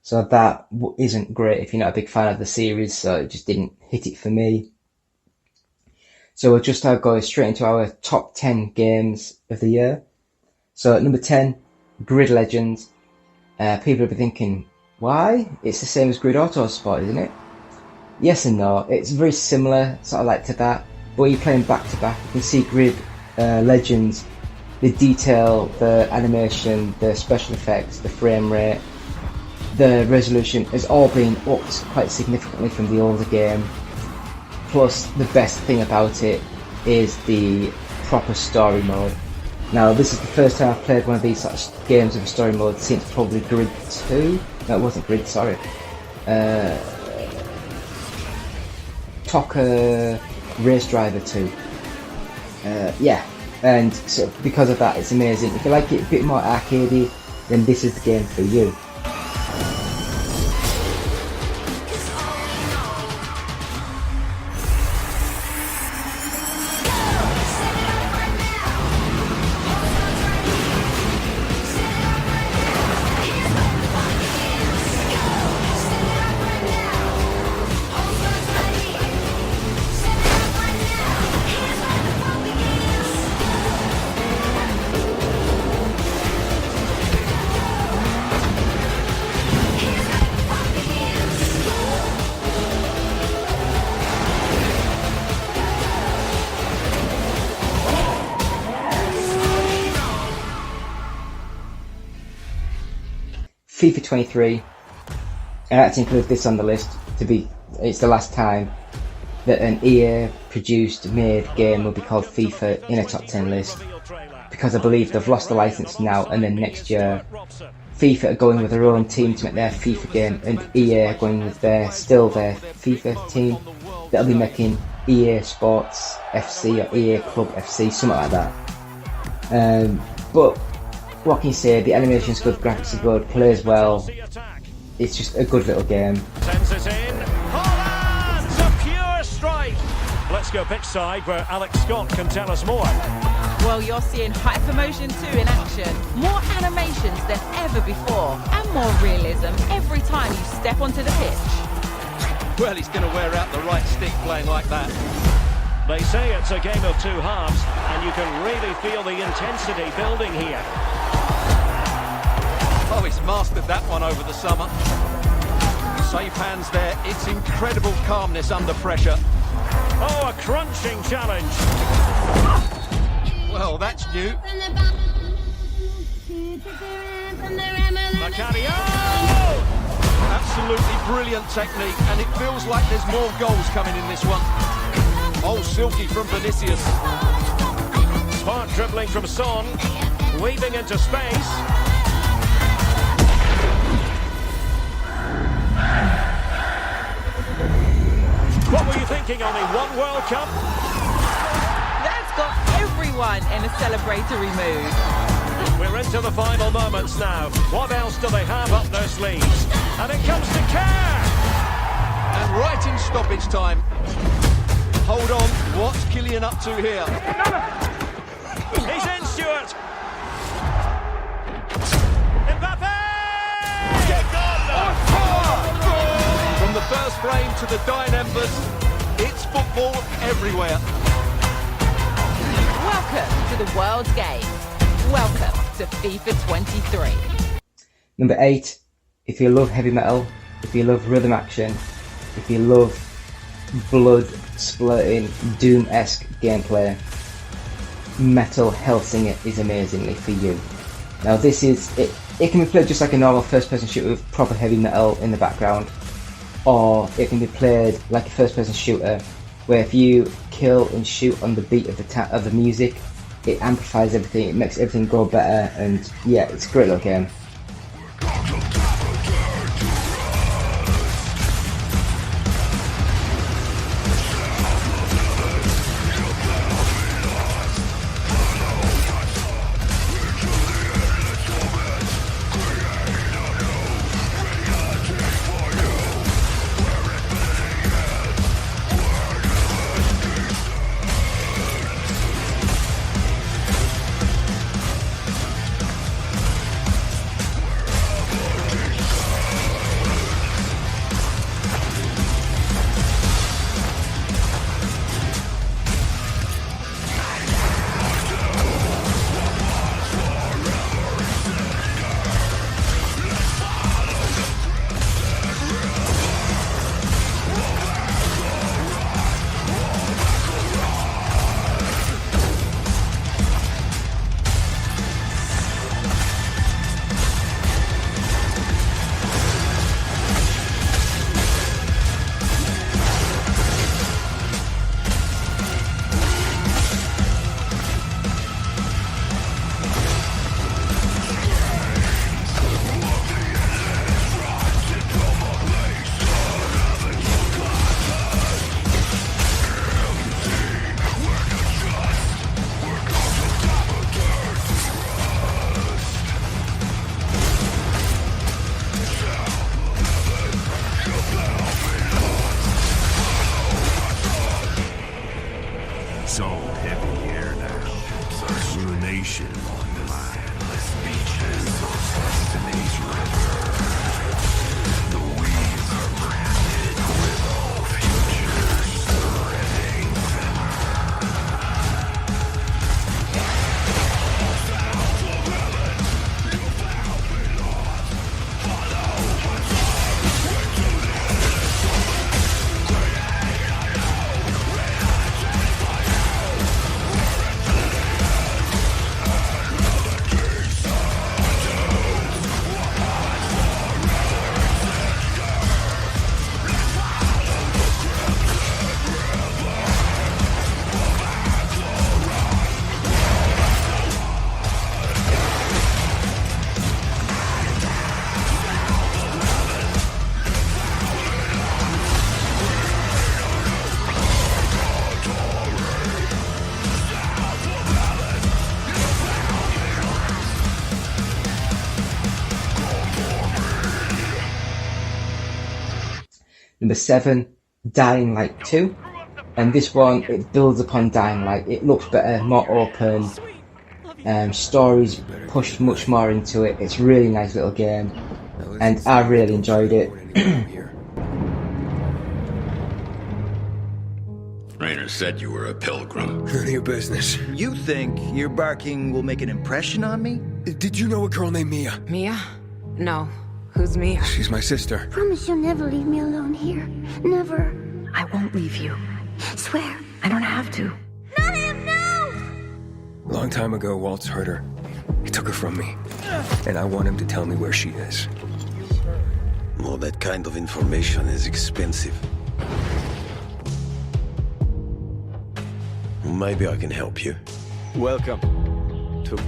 so that isn't great if you're not a big fan of the series, so it just didn't hit it for me. So we'll just go straight into our top 10 games of the year. So at number 10, Grid Legends. People will be thinking, why? It's the same as Grid Autosport, isn't it? Yes and no. It's very similar, sort of like to that, but you're playing back to back. You can see Grid Legends, the detail, the animation, the special effects, the frame rate, the resolution has all been upped quite significantly from the older game. Plus, the best thing about it is the proper story mode. Now, this is the first time I've played one of these sort of games with a story mode since probably Grid 2. No, it wasn't Grid, sorry. Toka Race Driver 2. Yeah, and so because of that, it's amazing. If you like it a bit more arcadey, then this is the game for you. FIFA 23, I had to include this on the list it's the last time that an EA produced made game will be called FIFA in a top 10 list, because I believe they've lost the license now, and then next year FIFA are going with their own team to make their FIFA game, and EA are going with their FIFA team that'll be making EA Sports FC or EA Club FC, something like that. But what can you say? The animation's good, graphics are good, plays well. It's just a good little game. Sends it in. Holland's a pure strike. Let's go pitch side where Alex Scott can tell us more. Well, you're seeing Hypermotion 2 in action. More animations than ever before, and more realism every time you step onto the pitch. Well, he's going to wear out the right stick playing like that. They say it's a game of two halves, and you can really feel the intensity building here. Oh, he's mastered that one over the summer. Safe hands there. It's incredible calmness under pressure. Oh, a crunching challenge. Well, that's new. Macario! Absolutely brilliant technique, and it feels like there's more goals coming in this one. Oh, silky from Vinicius. Smart dribbling from Son. Weaving into space. What were you thinking? Only one World Cup? That's got everyone in a celebratory mood. We're into the final moments now. What else do they have up their sleeves? And it comes to Kerr! And right in stoppage time. Hold on, what's Kylian up to here? He's in, Stuart! Mbappe! From the first frame to the dying embers, it's football everywhere. Welcome to the world's game. Welcome to FIFA 23. Number 8, if you love heavy metal, if you love rhythm action, if you love blood splurting Doom-esque gameplay, Metal Hellsinger is amazingly for you. Now this is it. It can be played just like a normal first-person shooter with proper heavy metal in the background, or it can be played like a first-person shooter where if you kill and shoot on the beat of the music, it amplifies everything, it makes everything go better, and yeah, it's a great little game. Number 7, Dying Light 2. And this one, it builds upon Dying Light. It looks better, more open. Stories pushed much more into it. It's a really nice little game. And I really enjoyed it. Rainer said you were a pilgrim. None of your business. You think your barking will make an impression on me? Did you know a girl named Mia? Mia? No. Who's Mia? She's my sister. Promise you'll never leave me alone here. Never. I won't leave you. Swear. I don't have to. Not him, no! Long time ago, Waltz hurt her. He took her from me. And I want him to tell me where she is. Well, that kind of information is expensive. Maybe I can help you. Welcome to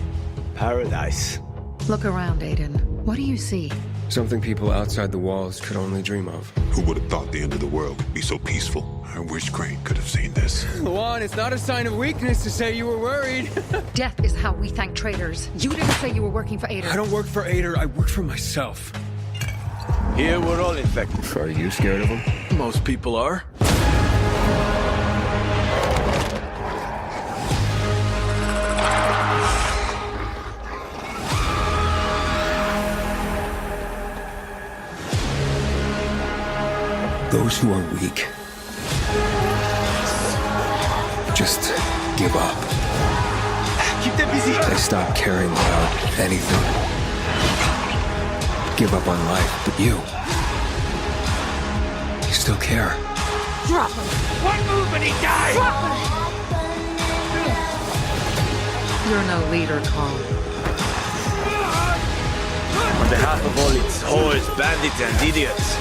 paradise. Look around, Aiden. What do you see? Something people outside the walls could only dream of. Who would have thought the end of the world could be so peaceful? I wish Crane could have seen this. Luan, it's not a sign of weakness to say you were worried. Death is how we thank traitors. You didn't say you were working for Ader. I don't work for Ader, I work for myself. Here we're all infected. Are you scared of him? Most people are. Those who are weak just give up. Keep them busy. They stop caring about anything. Give up on life, but you still care. Drop him. One move and he dies. Drop him. You're no leader, Carl. On behalf of all its whores, bandits, and idiots,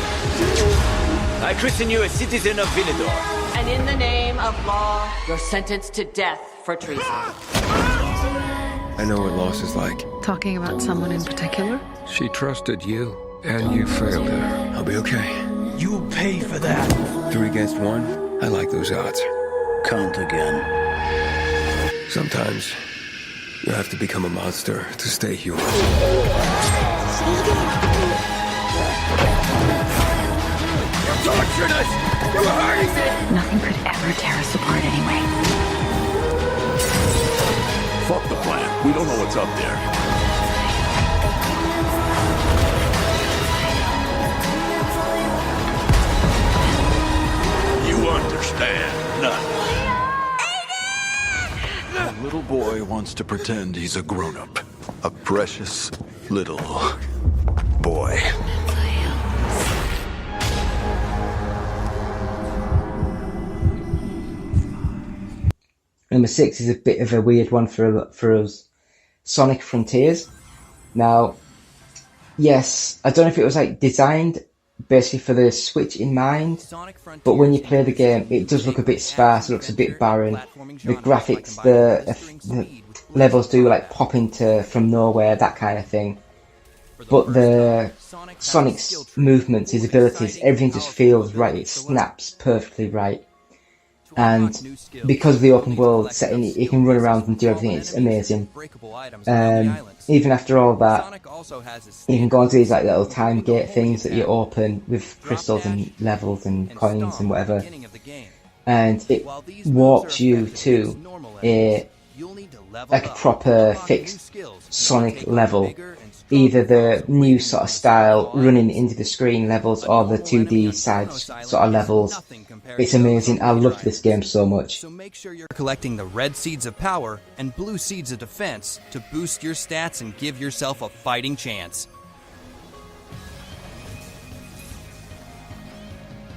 I christen you a citizen of Villador. And in the name of law, you're sentenced to death for treason. I know what loss is like. Talking about someone in particular? She trusted you, and you failed her. I'll be okay. You'll pay for that. 3 against 1? I like those odds. Count again. Sometimes you have to become a monster to stay human. Tortured us! You were hurting me! Nothing could ever tear us apart anyway. Fuck the plan. We don't know what's up there. You understand nothing. A little boy wants to pretend he's a grown-up. A precious little boy. Number 6 is a bit of a weird one for us. Sonic Frontiers. Now, yes, I don't know if it was like designed basically for the Switch in mind, but when you play the game, it does look a bit sparse, it looks a bit barren. The graphics, the levels do like pop into from nowhere, that kind of thing. But the Sonic's movements, his abilities, everything just feels right, it snaps perfectly right. And because of the open world setting, you can run around and do everything, it's amazing. Even after all that, you can go onto these like little time gate things that you open with crystals and levels and coins and whatever. And it warps you to a proper fixed Sonic level. Either the new sort of style running into the screen levels or the 2D side sort of levels. It's amazing. I love this game so much. So make sure you're collecting the red seeds of power and blue seeds of defense to boost your stats and give yourself a fighting chance.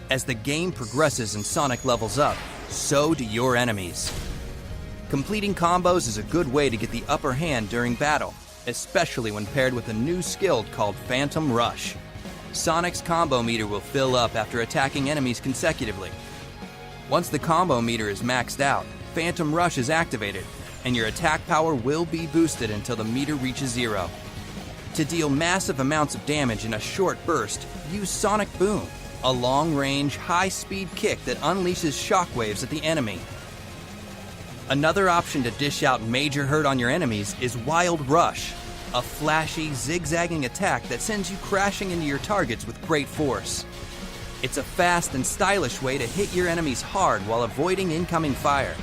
As the game progresses and Sonic levels up, so do your enemies. Completing combos is a good way to get the upper hand during battle, especially when paired with a new skill called Phantom Rush. Sonic's combo meter will fill up after attacking enemies consecutively. Once the combo meter is maxed out, Phantom Rush is activated, and your attack power will be boosted until the meter reaches 0. To deal massive amounts of damage in a short burst, use Sonic Boom, a long-range, high-speed kick that unleashes shockwaves at the enemy. Another option to dish out major hurt on your enemies is Wild Rush, a flashy, zigzagging attack that sends you crashing into your targets with great force. It's a fast and stylish way to hit your enemies hard while avoiding incoming fire.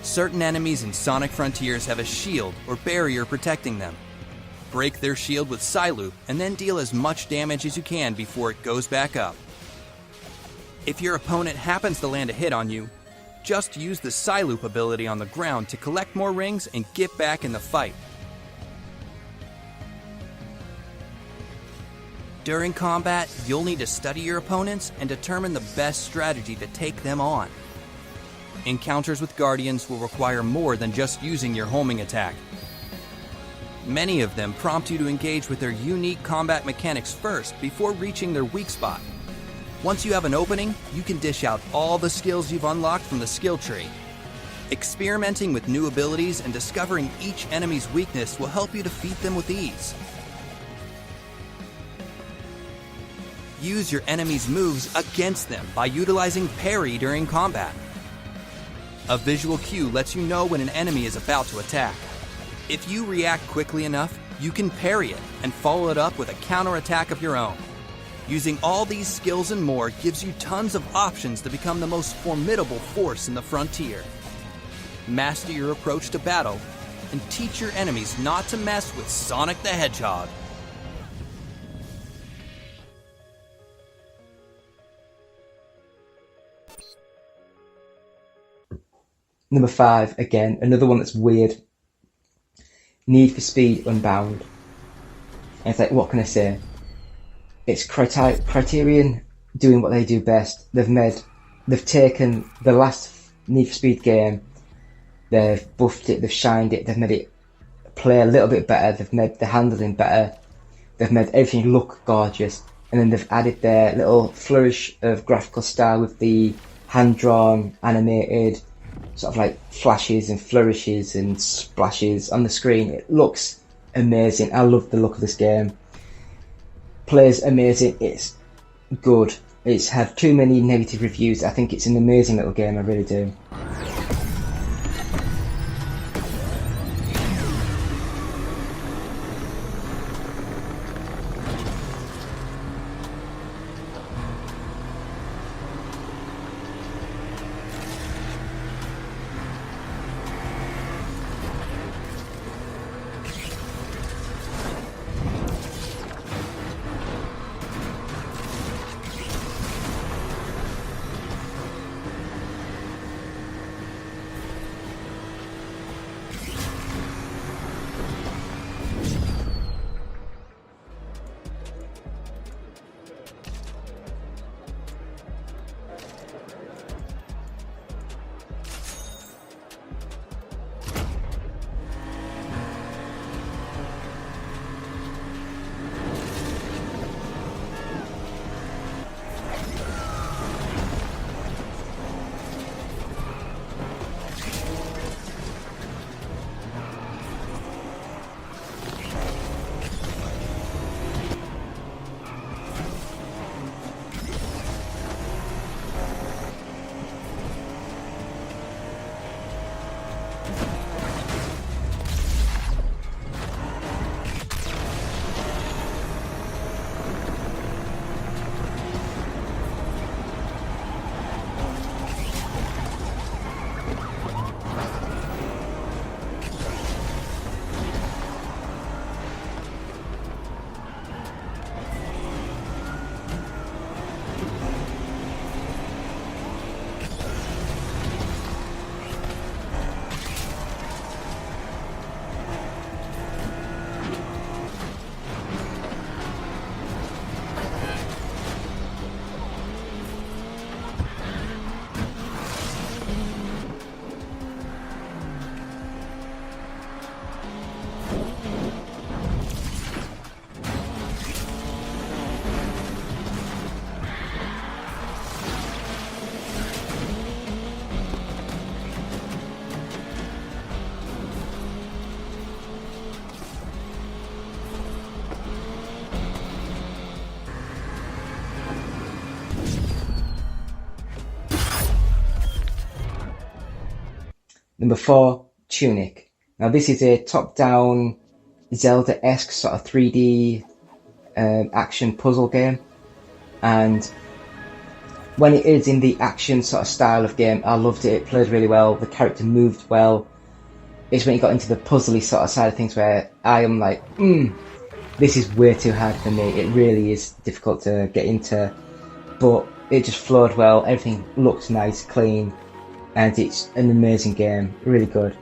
Certain enemies in Sonic Frontiers have a shield or barrier protecting them. Break their shield with Psyloop and then deal as much damage as you can before it goes back up. If your opponent happens to land a hit on you, just use the Psyloop ability on the ground to collect more rings and get back in the fight. During combat, you'll need to study your opponents and determine the best strategy to take them on. Encounters with Guardians will require more than just using your homing attack. Many of them prompt you to engage with their unique combat mechanics first before reaching their weak spot. Once you have an opening, you can dish out all the skills you've unlocked from the skill tree. Experimenting with new abilities and discovering each enemy's weakness will help you defeat them with ease. Use your enemy's moves against them by utilizing parry during combat. A visual cue lets you know when an enemy is about to attack. If you react quickly enough, you can parry it and follow it up with a counterattack of your own. Using all these skills and more gives you tons of options to become the most formidable force in the frontier. Master your approach to battle and teach your enemies not to mess with Sonic the Hedgehog. Number 5, again, another one that's weird. Need for Speed Unbound. And it's like, what can I say? It's Criterion doing what they do best. They've taken the last Need for Speed game, they've buffed it, they've shined it, they've made it play a little bit better, they've made the handling better, they've made everything look gorgeous, and then they've added their little flourish of graphical style with the hand-drawn, animated, sort of like flashes and flourishes and splashes on the screen. It looks amazing. I love the look of this game. Plays amazing. It's good. It's had too many negative reviews. I think it's an amazing little game. I really do. Number 4, Tunic. Now this is a top-down Zelda-esque sort of 3D action puzzle game, and when it is in the action sort of style of game, I loved it. It played really well, the character moved well. It's when you got into the puzzly sort of side of things where I am like, this is way too hard for me. It really is difficult to get into, but it just flowed well. Everything looks nice, clean, and it's an amazing game. Really good.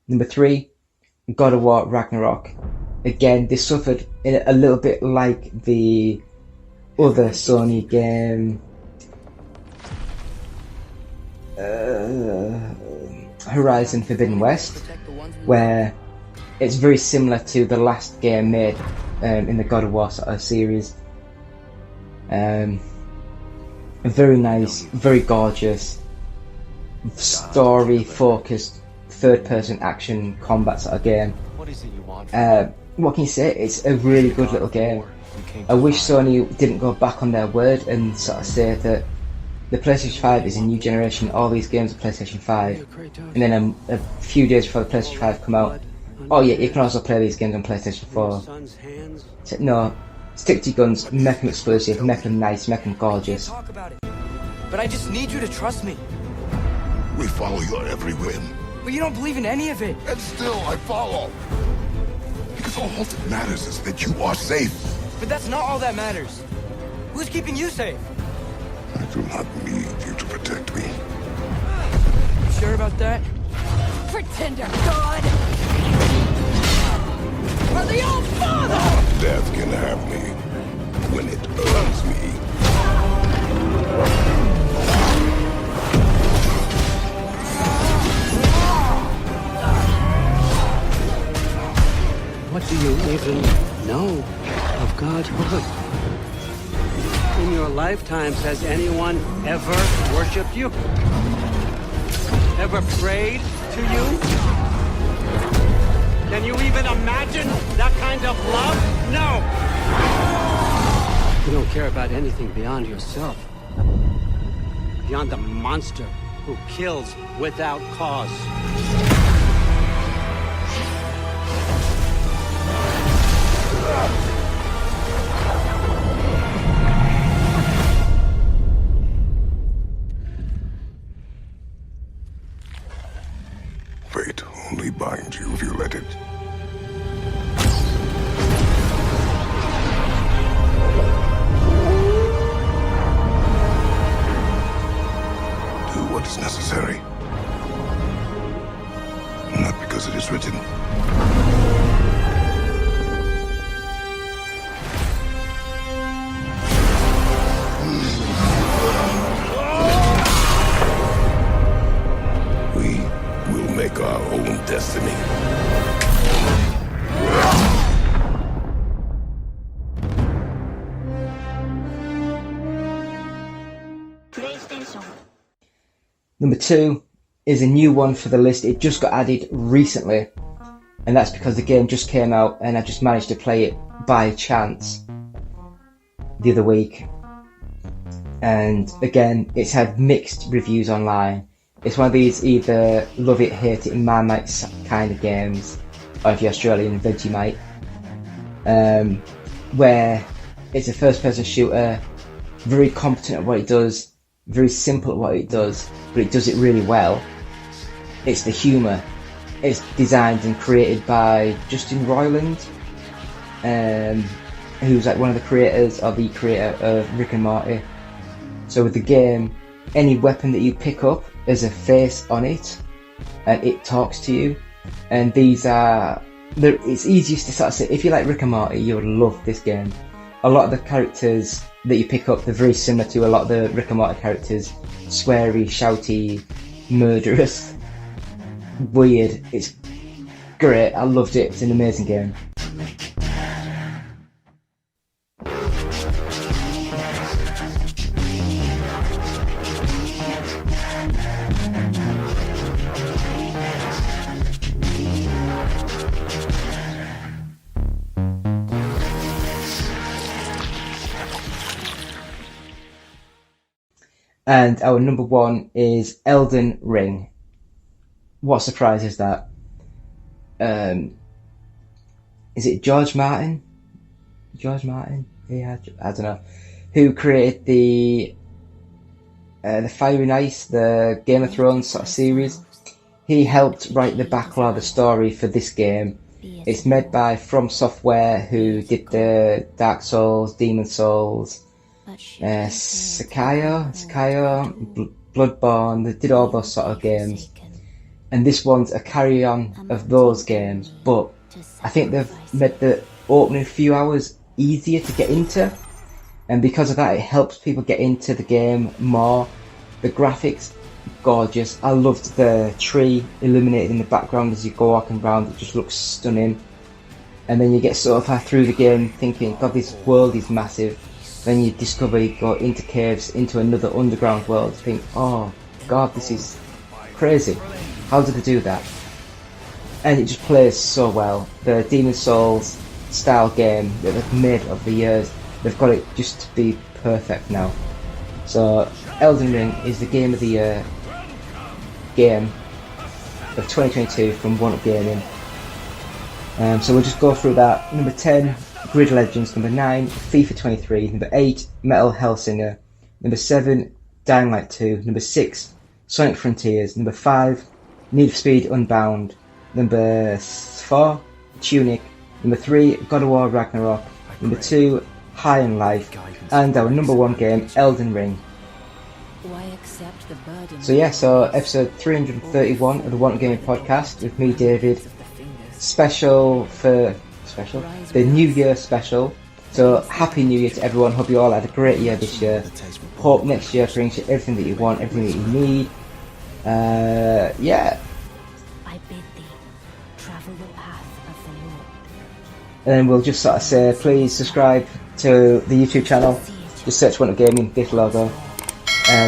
Number 3, God of War Ragnarok. Again, this suffered a little bit like the other Sony game, Horizon Forbidden West, where it's very similar to the last game made in the God of War sort of series. Very nice, very gorgeous, story-focused, third-person action combat sort of game. What can you say? It's a really good little game. I wish Sony didn't go back on their word and sort of say that the PlayStation 5 is a new generation, all these games are PlayStation 5, and then a few days before the PlayStation 5 come out, oh yeah, you can also play these games on PlayStation 4. So, no, stick to your guns, make them exclusive, make them nice, make them gorgeous. But I just need you to trust me. We follow your every whim. But you don't believe in any of it. And still I follow. Because all that matters is that you are safe. But that's not all that matters. Who's keeping you safe? I do not need you to protect me. You sure about that? Pretender God! For the old father! Death can have me when it earns me. What do you even know of Godhood? In your lifetimes, has anyone ever worshipped you? Ever prayed to you? Can you even imagine that kind of love? No! You don't care about anything beyond yourself. Beyond the monster who kills without cause. Fate only binds you if you let it. Do what is necessary. Not because it is written. Make our own destiny. PlayStation. Number 2 is a new one for the list. It just got added recently, and that's because the game just came out and I just managed to play it by chance the other week. And again, it's had mixed reviews online. It's one of these either love it, hate it, Marmite kind of games, or if you're Australian, Vegemite, where It's a first-person shooter, very competent at what it does, very simple at what it does, but it does it really well. It's the humour. It's designed and created by Justin Roiland, who's like one of the creators of the creator of Rick and Morty. So with the game, any weapon that you pick up has a face on it, and it talks to you. And these are, it's easiest to sort of say, if you like Rick and Morty, you'll love this game. A lot of the characters that you pick up, they're very similar to a lot of the Rick and Morty characters. Sweary, shouty, murderous, weird. It's great. I loved it. It's an amazing game. And our number one is Elden Ring. What surprise is that? Is it George Martin? George Martin? Yeah, I don't know. Who created the Fire and Ice, the Game of Thrones sort of series. He helped write the backlog, the story for this game. It's made by From Software, who did the Dark Souls, Demon Souls, Sekiro, Bloodborne. They did all those sort of games, and this one's a carry-on of those games, but I think they've made the opening few hours easier to get into, and because of that it helps people get into the game more. The graphics, gorgeous. I loved the tree illuminated in the background as you go walking around. It just looks stunning. And then you get so far through the game thinking, God, this world is massive. Then you discover you go into caves, into another underground world. You think, oh God, this is crazy. How did they do that? And it just plays so well. The Demon Souls style game that they've made over the years, they've got it just to be perfect now. So Elden Ring is the game of the year game of 2022 from 1UP Gaming. So we'll just go through that. Number 10, Grid Legends. Number 9, FIFA 23. Number 8, Metal Hellsinger. Number 7, Dying Light 2. Number 6, Sonic Frontiers. Number 5, Need for Speed Unbound. Number 4, Tunic. Number 3, God of War Ragnarok. Number 2, High on Life. And our number 1 game, Elden Ring. So yeah, so episode 331 of the 1UP Gaming podcast with me, David. Special, the New Year special. So happy New Year to everyone. Hope you all had a great year this year. Hope next year brings you everything that you want, everything that you need. Yeah. I bid thee travel the path of the Lord. And then we'll just sort of say, please subscribe to the YouTube channel. Just search 1UP Gaming, this logo.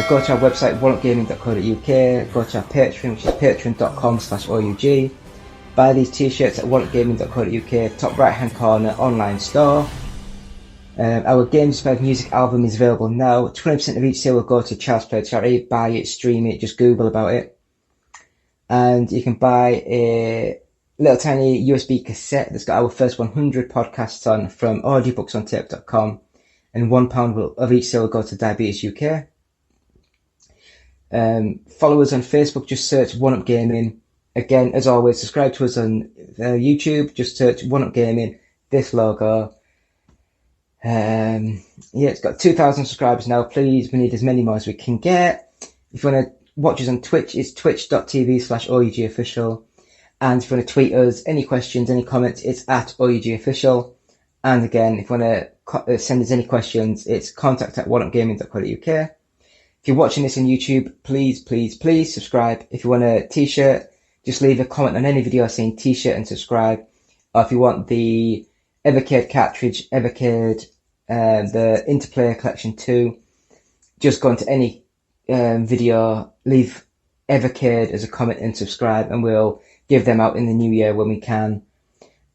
Go to our website, oneupgaming.co.uk. Go to our Patreon, which is patreon.com/OUG. Buy these t-shirts at oneupgaming.co.uk, top right hand corner, online store. Our Games Inspired Music album is available now. 20% of each sale will go to Child's Play charity. Buy it, stream it, just Google about it. And you can buy a little tiny USB cassette that's got our first 100 podcasts on from audiobooksontape.com. And £1 of each sale will go to Diabetes UK. Follow us on Facebook, just search 1UP Gaming. Again, as always, subscribe to us on YouTube, just search 1UP Gaming, this logo. Yeah, it's got 2,000 subscribers now. Please, we need as many more as we can get. If you want to watch us on Twitch, it's twitch.tv/OUG official. And if you want to tweet us any questions, any comments, it's at OUG official. And again, if you want to send us any questions, it's contact@oneupgaming.co.uk. If you're watching this on YouTube, please subscribe. If you want a t-shirt, just leave a comment on any video saying t-shirt and subscribe. Or if you want the Evercade cartridge, Evercade, the Interplay Collection 2, just go into any video, leave Evercade as a comment and subscribe, and we'll give them out in the new year when we can.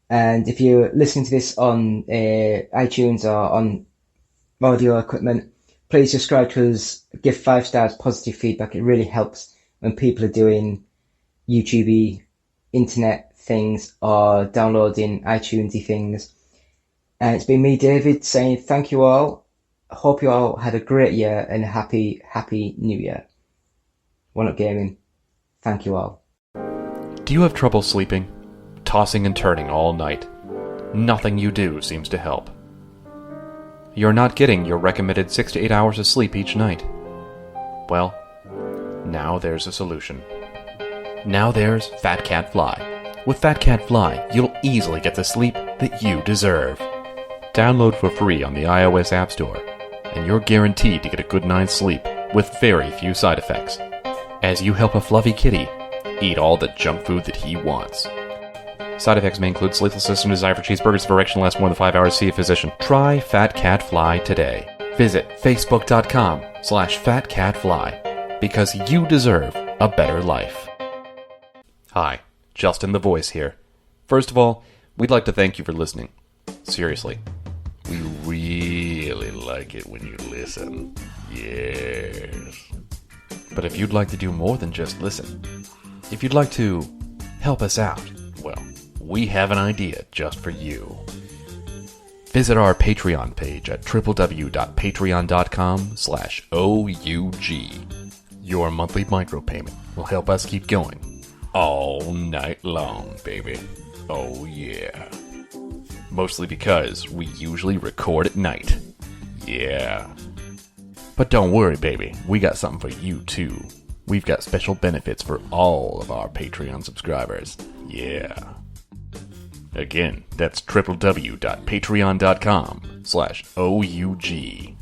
And if you're listening to this on iTunes or on audio equipment, please subscribe to us, give 5 stars, positive feedback. It really helps when people are doing YouTube internet things or downloading iTunesy things. And it's been me, David, saying thank you all. I hope you all had a great year and a happy new year. One Up Gaming. Thank you all. Do you have trouble sleeping? Tossing and turning all night? Nothing you do seems to help. You're not getting your recommended 6 to 8 hours of sleep each night. Well, now there's a solution. Now there's Fat Cat Fly. With Fat Cat Fly, you'll easily get the sleep that you deserve. Download for free on the iOS App Store, and you're guaranteed to get a good night's sleep with very few side effects, as you help a fluffy kitty eat all the junk food that he wants. Side effects may include sleeplessness and desire for cheeseburgers if erection lasts more than 5 hours. See a physician. Try Fat Cat Fly today. Visit facebook.com/fatcatfly because you deserve a better life. Hi, Justin the Voice here. First of all, we'd like to thank you for listening. Seriously. We really like it when you listen. Yes. But if you'd like to do more than just listen, if you'd like to help us out, well, we have an idea just for you. Visit our Patreon page at www.patreon.com/OUG. Your monthly micropayment will help us keep going all night long, baby. Oh yeah. Mostly because we usually record at night. Yeah. But don't worry, baby. We got something for you, too. We've got special benefits for all of our Patreon subscribers. Yeah. Again, that's www.patreon.com/OUG.